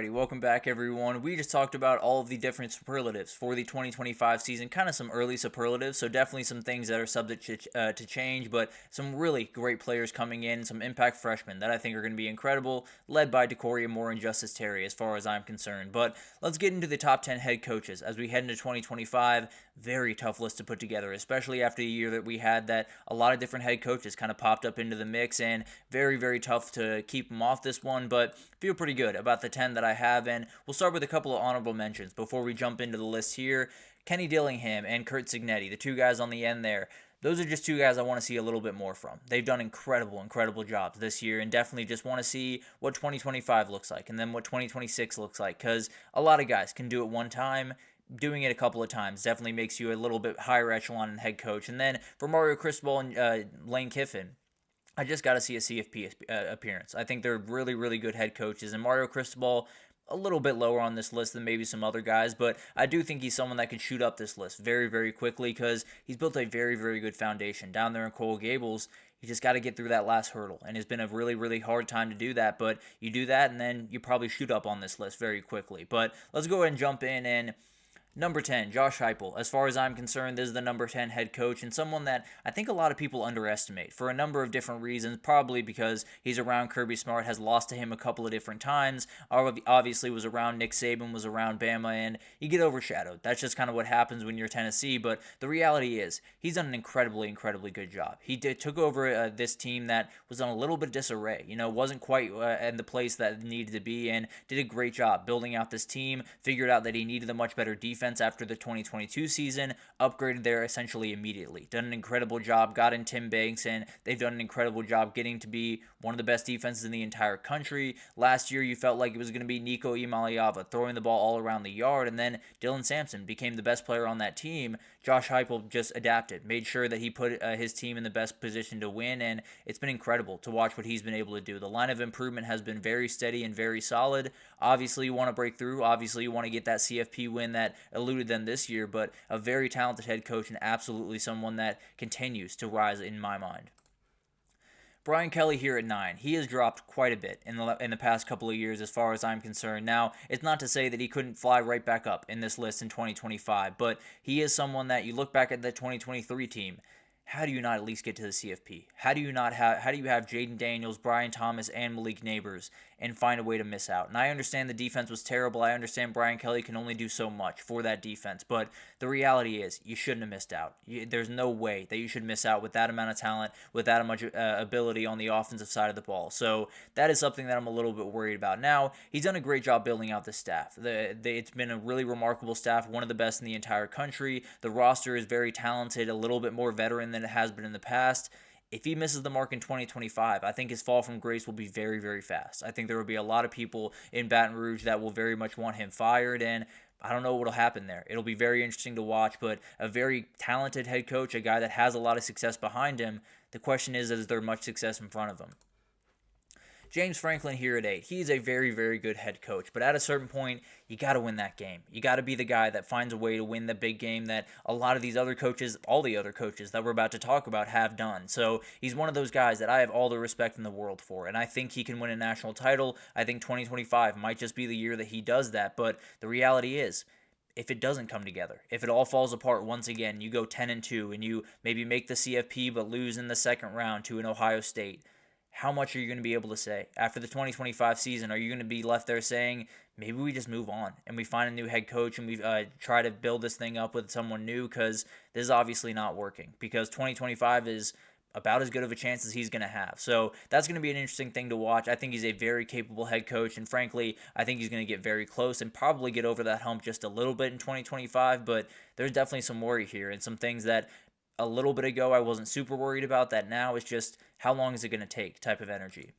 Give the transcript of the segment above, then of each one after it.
Alrighty, welcome back everyone. We just talked about all of the different superlatives for the 2025 season, kind of some early superlatives, so definitely some things that are subject to change, but some really great players coming in, some impact freshmen that I think are going to be incredible, led by Decoria Moore and Justice Terry as far as I'm concerned. But let's get into the top 10 head coaches as we head into 2025. Very tough list to put together, especially after the year that we had that a lot of different head coaches kind of popped up into the mix, and very, very tough to keep them off this one, but feel pretty good about the 10 that I have, and we'll start with a couple of honorable mentions before we jump into the list here. Kenny Dillingham and Kurt Signetti, the two guys on the end there. Those are just two guys I want to see a little bit more from. They've done incredible jobs this year, and definitely just want to see what 2025 looks like and then what 2026 looks like, because a lot of guys can do it one time. Doing it a couple of times definitely makes you a little bit higher echelon in head coach. And then for Mario Cristobal and Lane Kiffin, I just got to see a CFP appearance. I think they're really good head coaches, and Mario Cristobal a little bit lower on this list than maybe some other guys, but I do think he's someone that can shoot up this list very quickly because he's built a very good foundation down there in Coral Gables. You just got to get through that last hurdle, and it's been a really hard time to do that, but you do that, and then you probably shoot up on this list very quickly. But let's go ahead and jump in and number 10, Josh Heupel. As far as I'm concerned, this is the number 10 head coach, and someone that I think a lot of people underestimate for a number of different reasons, probably because he's around Kirby Smart, has lost to him a couple of different times, obviously was around Nick Saban, was around Bama, and you get overshadowed. That's just kind of what happens when you're Tennessee, but the reality is he's done an incredibly good job. He took over this team that was on a little bit of disarray, wasn't quite in the place that it needed to be, and did a great job building out this team, figured out that he needed a much better defense after the 2022 season, upgraded there essentially immediately. Done an incredible job, got in Tim Banks, and they've done an incredible job getting to be one of the best defenses in the entire country. Last year, you felt like it was going to be Nico Imaliava throwing the ball all around the yard, and then Dylan Sampson became the best player on that team. Josh Heupel just adapted, made sure that he put his team in the best position to win, and it's been incredible to watch what he's been able to do. The line of improvement has been very steady and very solid. Obviously, you want to break through. Obviously, you want to get that CFP win that eluded them this year, but a very talented head coach and absolutely someone that continues to rise in my mind. Brian Kelly here at 9. He has dropped quite a bit in the past couple of years as far as I'm concerned. Now, it's not to say that he couldn't fly right back up in this list in 2025, but he is someone that you look back at the 2023 team. How do you not at least get to the CFP? How do you have Jaden Daniels, Brian Thomas, and Malik Neighbors and find a way to miss out? And I understand the defense was terrible. I understand Brian Kelly can only do so much for that defense. But the reality is you shouldn't have missed out. There's no way that you should miss out with that amount of talent, with that much ability on the offensive side of the ball. So that is something that I'm a little bit worried about. Now, he's done a great job building out the staff. It's been a really remarkable staff, one of the best in the entire country. The roster is very talented, a little bit more veteran than it has been in the past. If he misses the mark in 2025, I think his fall from grace will be very fast. I think there will be a lot of people in Baton Rouge that will very much want him fired, and I don't know what will happen there. It'll be very interesting to watch, but a very talented head coach, a guy that has a lot of success behind him. The question is there much success in front of him? James Franklin here at 8. He's a very good head coach, but at a certain point, you got to win that game. You got to be the guy that finds a way to win the big game that a lot of these other coaches, all the other coaches that we're about to talk about, have done. So he's one of those guys that I have all the respect in the world for, and I think he can win a national title. I think 2025 might just be the year that he does that, but the reality is, if it doesn't come together, if it all falls apart once again, you go 10-2 and you maybe make the CFP but lose in the second round to an Ohio State, how much are you going to be able to say? After the 2025 season, are you going to be left there saying, maybe we just move on and we find a new head coach and we try to build this thing up with someone new, because this is obviously not working, because 2025 is about as good of a chance as he's going to have. So that's going to be an interesting thing to watch. I think he's a very capable head coach, and frankly, I think he's going to get very close and probably get over that hump just a little bit in 2025, but there's definitely some worry here and some things that a little bit ago I wasn't super worried about, that now it's just how long is it going to take type of energy.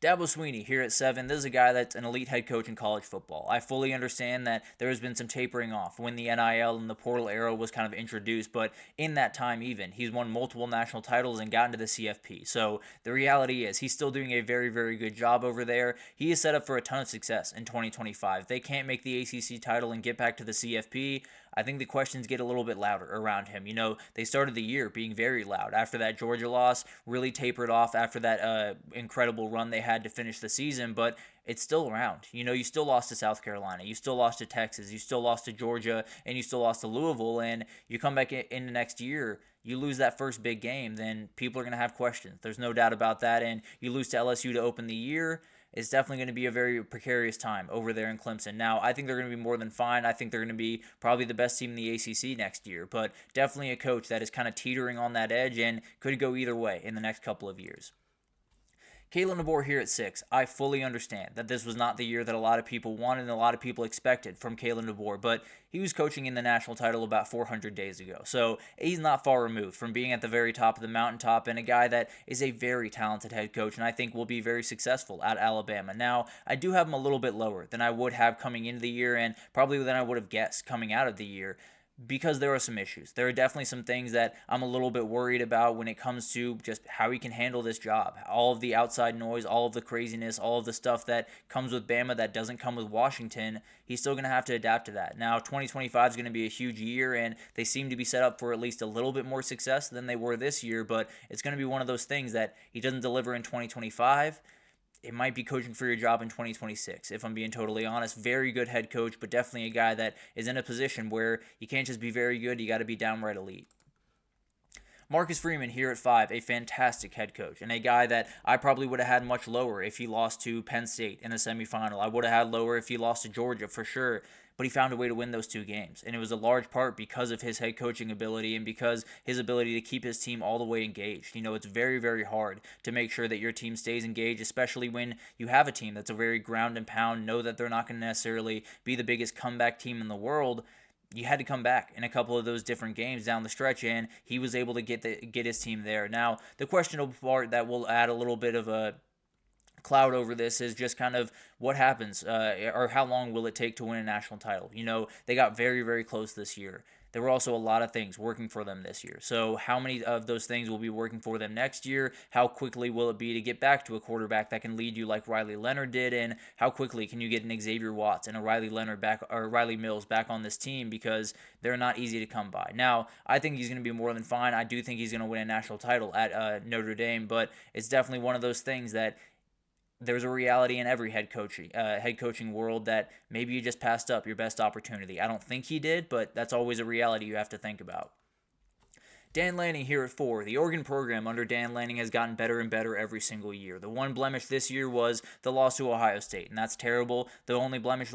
Dabo Swinney here at 7. This is a guy that's an elite head coach in college football. I fully understand that there has been some tapering off when the NIL and the portal era was kind of introduced, but in that time even, he's won multiple national titles and gotten to the CFP. So the reality is he's still doing a very good job over there. He is set up for a ton of success in 2025. If they can't make the ACC title and get back to the CFP, I think the questions get a little bit louder around him. They started the year being very loud. After that Georgia loss, really tapered off after that incredible run they had to finish the season. But it's still around. You still lost to South Carolina, you still lost to Texas, you still lost to Georgia, and you still lost to Louisville, and you come back in the next year, you lose that first big game, then people are going to have questions. There's no doubt about that, and you lose to LSU to open the year. It's definitely going to be a very precarious time over there in Clemson. Now, I think they're going to be more than fine. I think they're going to be probably the best team in the ACC next year, but definitely a coach that is kind of teetering on that edge and could go either way in the next couple of years. Kalen DeBoer here at 6. I fully understand that this was not the year that a lot of people wanted and a lot of people expected from Kalen DeBoer, but he was coaching in the national title about 400 days ago. So he's not far removed from being at the very top of the mountaintop, and a guy that is a very talented head coach and I think will be very successful at Alabama. Now, I do have him a little bit lower than I would have coming into the year and probably than I would have guessed coming out of the year, because there are some issues. There are definitely some things that I'm a little bit worried about when it comes to just how he can handle this job. All of the outside noise, all of the craziness, all of the stuff that comes with Bama that doesn't come with Washington, he's still going to have to adapt to that. Now, 2025 is going to be a huge year, and they seem to be set up for at least a little bit more success than they were this year, but it's going to be one of those things that he doesn't deliver in 2025. It might be coaching for your job in 2026, if I'm being totally honest. Very good head coach, but definitely a guy that is in a position where you can't just be very good, you got to be downright elite. Marcus Freeman here at 5, a fantastic head coach, and a guy that I probably would have had much lower if he lost to Penn State in the semifinal. I would have had lower if he lost to Georgia for sure, but he found a way to win those 2 games, and it was a large part because of his head coaching ability and because his ability to keep his team all the way engaged. It's very, very hard to make sure that your team stays engaged, especially when you have a team that's a very ground and pound, know that they're not going to necessarily be the biggest comeback team in the world. You had to come back in a couple of those different games down the stretch, and he was able to get his team there. Now, the questionable part that will add a little bit of a cloud over this is just kind of what happens or how long will it take to win a national title. They got very, very close this year. There were also a lot of things working for them this year. So how many of those things will be working for them next year? How quickly will it be to get back to a quarterback that can lead you like Riley Leonard did? And how quickly can you get an Xavier Watts and a Riley Leonard back, or Riley Mills back on this team, because they're not easy to come by. Now, I think he's going to be more than fine. I do think he's going to win a national title at Notre Dame, but it's definitely one of those things that there's a reality in every head coaching world that maybe you just passed up your best opportunity. I don't think he did, but that's always a reality you have to think about. Dan Lanning here at 4. The Oregon program under Dan Lanning has gotten better and better every single year. The one blemish this year was the loss to Ohio State, and that's terrible. The only blemish in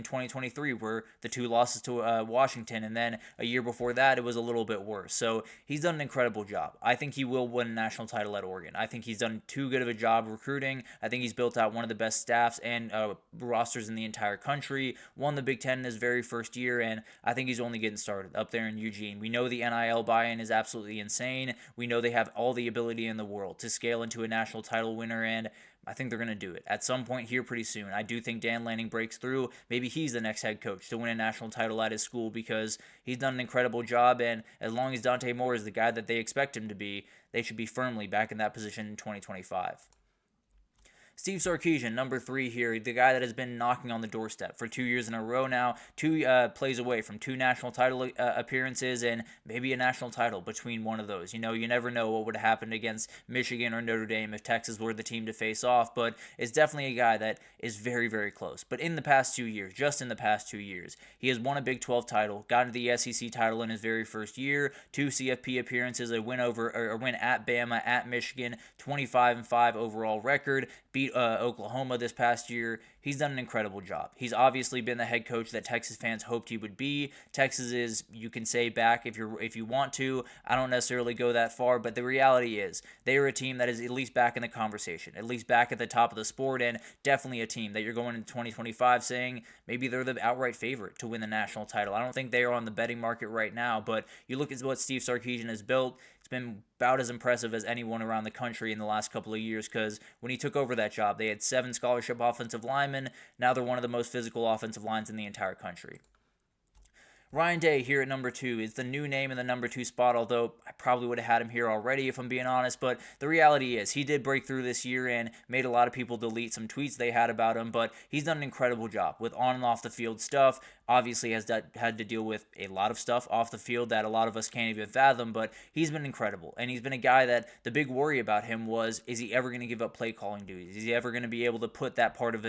2023 were the 2 losses to Washington, and then a year before that, it was a little bit worse. So he's done an incredible job. I think he will win a national title at Oregon. I think he's done too good of a job recruiting. I think he's built out one of the best staffs and rosters in the entire country, won the Big Ten in his very first year, and I think he's only getting started up there in Eugene. We know the NIL buy-in is absolutely insane. We know they have all the ability in the world to scale into a national title winner, and I think they're going to do it at some point here pretty soon. I do think Dan Lanning breaks through. Maybe he's the next head coach to win a national title at his school, because he's done an incredible job, and as long as Dante Moore is the guy that they expect him to be, they should be firmly back in that position in 2025. Steve Sarkisian, number 3 here, the guy that has been knocking on the doorstep for 2 years in a row now, 2 plays away from 2 national title appearances and maybe a national title between one of those. You never know what would have happened against Michigan or Notre Dame if Texas were the team to face off, but it's definitely a guy that is very, very close. But in the past 2 years, just in the past 2 years, he has won a Big 12 title, gotten the SEC title in his very first year, 2 CFP appearances, a win at Bama, at Michigan, 25-5 overall record, beat Oklahoma this past year. He's done an incredible job. He's obviously been the head coach that Texas fans hoped he would be. Texas is, you can say, back if you want to. I don't necessarily go that far, but the reality is they are a team that is at least back in the conversation, at least back at the top of the sport, and definitely a team that you're going into 2025 saying maybe they're the outright favorite to win the national title. I don't think they are on the betting market right now, but you look at what Steve Sarkisian has built, it's been about as impressive as anyone around the country in the last couple of years, because when he took over that job, they had 7 scholarship offensive linemen. Now they're one of the most physical offensive lines in the entire country. Ryan Day here at number 2 is the new name in the number 2 spot, although I probably would have had him here already if I'm being honest, but the reality is he did break through this year and made a lot of people delete some tweets they had about him, but he's done an incredible job with on and off the field stuff. Obviously has had to deal with a lot of stuff off the field that a lot of us can't even fathom, but he's been incredible, and he's been a guy that the big worry about him was, is he ever going to give up play calling duties? Is he ever going to be able to put that part of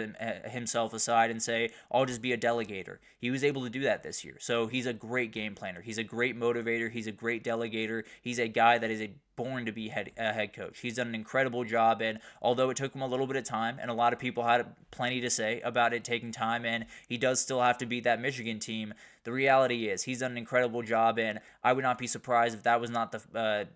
himself aside and say, I'll just be a delegator? He was able to do that this year, so he's a great game planner. He's a great motivator. He's a great delegator. He's a guy that is born to be a head coach. He's done an incredible job, and although it took him a little bit of time, and a lot of people had plenty to say about it taking time, and he does still have to beat that Michigan team, the reality is he's done an incredible job, and I would not be surprised if that was not the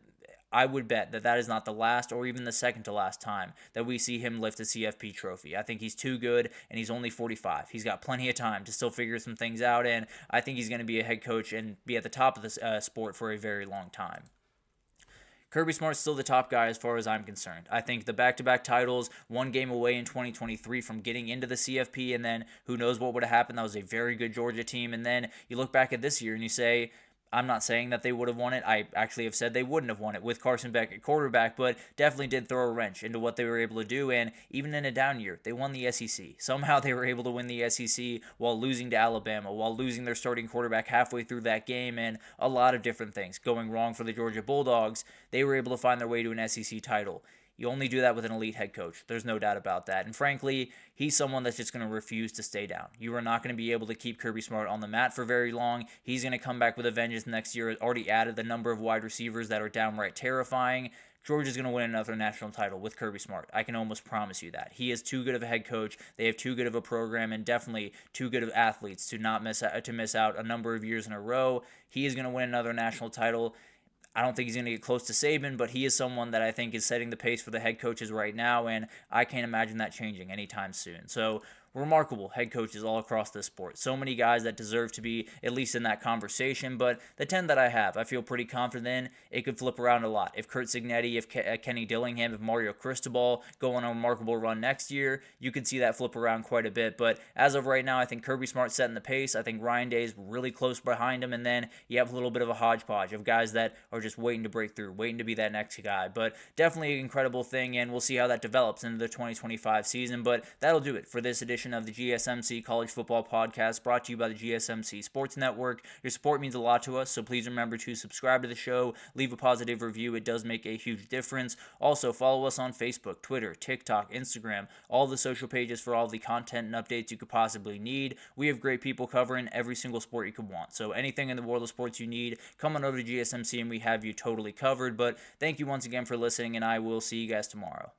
I would bet that that is not the last or even the second to last time that we see him lift a CFP trophy. I think he's too good, and he's only 45. He's got plenty of time to still figure some things out, and I think he's going to be a head coach and be at the top of the sport for a very long time. Kirby Smart's still the top guy as far as I'm concerned. I think the back-to-back titles, one game away in 2023 from getting into the CFP, and then who knows what would have happened. That was a very good Georgia team, and then you look back at this year and you say, I'm not saying that they would have won it. I actually have said they wouldn't have won it with Carson Beck at quarterback, but definitely did throw a wrench into what they were able to do, and even in a down year, they won the SEC. Somehow they were able to win the SEC while losing to Alabama, while losing their starting quarterback halfway through that game, and a lot of different things going wrong for the Georgia Bulldogs. They were able to find their way to an SEC title. You only do that with an elite head coach. There's no doubt about that. And frankly, he's someone that's just going to refuse to stay down. You are not going to be able to keep Kirby Smart on the mat for very long. He's going to come back with a vengeance next year. Already added the number of wide receivers that are downright terrifying. Georgia's going to win another national title with Kirby Smart. I can almost promise you that. He is too good of a head coach. They have too good of a program, and definitely too good of athletes to not miss out a number of years in a row. He is going to win another national title. I don't think he's going to get close to Saban, but he is someone that I think is setting the pace for the head coaches right now, and I can't imagine that changing anytime soon. So, remarkable head coaches all across this sport. So many guys that deserve to be at least in that conversation, but the 10 that I have, I feel pretty confident in. It could flip around a lot. If Kurt Cignetti, if Kenny Dillingham, if Mario Cristobal go on a remarkable run next year, you could see that flip around quite a bit. But as of right now, I think Kirby Smart's setting the pace. I think Ryan Day's really close behind him, and then you have a little bit of a hodgepodge of guys that are just waiting to break through, waiting to be that next guy. But definitely an incredible thing, and we'll see how that develops into the 2025 season. But that'll do it for this edition of the GSMC College Football Podcast, brought to you by the GSMC Sports Network. Your support means a lot to us, so please remember to subscribe to the show, leave a positive review. It does make a huge difference. Also, follow us on Facebook, Twitter, TikTok, Instagram, all the social pages for all the content and updates you could possibly need. We have great people covering every single sport you could want. So anything in the world of sports you need, come on over to GSMC and we have you totally covered. But thank you once again for listening, and I will see you guys tomorrow.